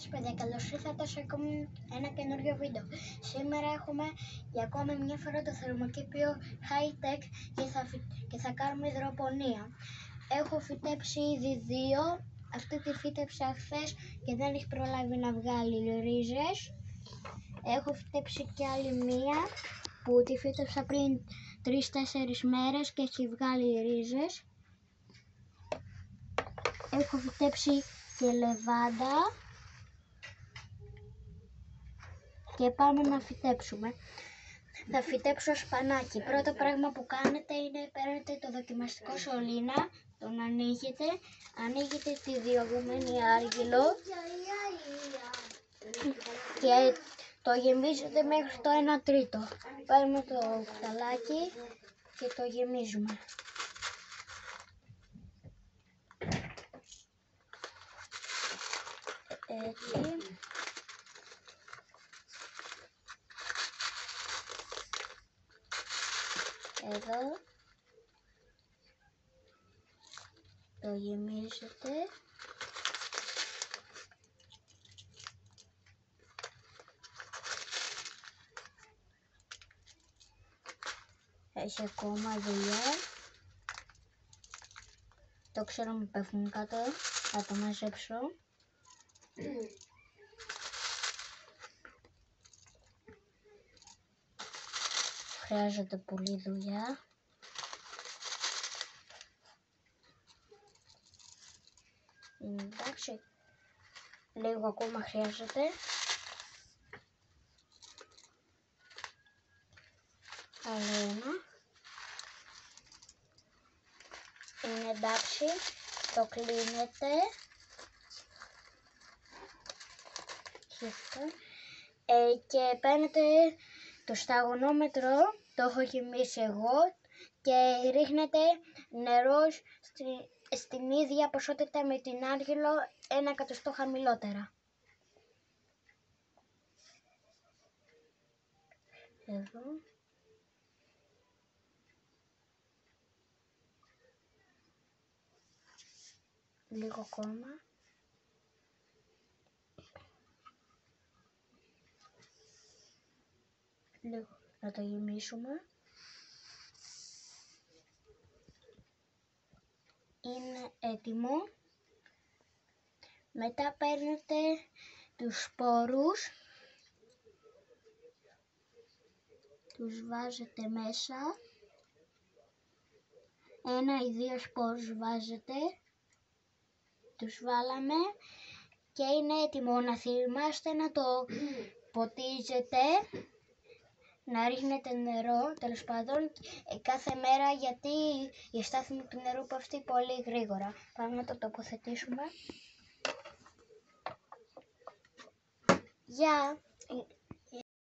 Παιδιά, καλώς ήρθατε σε ακόμη ένα καινούριο βίντεο. Σήμερα έχουμε για ακόμη μια φορά το θερμοκήπιο high-tech και θα κάνουμε υδροπονία. Έχω φυτέψει ήδη δύο. Αυτή τη φύτεψα χθες και δεν έχει προλάβει να βγάλει ρίζες. Έχω φυτέψει και άλλη μία που τη φύτεψα πριν 3-4 μέρες και έχει βγάλει ρίζες. Έχω φυτέψει και λεβάντα. Και πάμε να φυτέψουμε. Θα φυτέψω σπανάκι. Πρώτο πράγμα που κάνετε είναι παίρνετε το δοκιμαστικό σωλήνα, τον ανοίγετε, ανοίγετε τη διωγμένη άργυλο και το γεμίζετε μέχρι το 1 τρίτο. Παίρνουμε το κουταλάκι και το γεμίζουμε. Έτσι. Εδώ το γεμίζετε. Έχει ακόμα δουλειά. Το ξέρω μου πέφτουν κάτω. Θα το μαζέψω. Χρειάζεται πολλή δουλειά. Εντάξει, λίγο ακόμα χρειάζεται. Άλλο ένα. Είναι εντάξει, το κλείνετε. Και παίρνετε το σταγονόμετρο, το έχω γεμίσει εγώ, και ρίχνετε νερό στην ίδια ποσότητα με την άργυλο, 1 εκατοστό χαμηλότερα. Εδώ. Λίγο ακόμα. Λίγο να το γεμίσουμε. Είναι έτοιμο. Μετά παίρνετε τους σπόρους, τους βάζετε μέσα. 1 ή 2 σπόρους βάζετε. Τους βάλαμε και είναι έτοιμο. Να θυμάστε να το ποτίζετε, να ρίχνετε νερό, τέλος πάντων, κάθε μέρα, γιατί η στάθμη του νερού πέφτει πολύ γρήγορα. Πάμε να το τοποθετήσουμε. Γεια!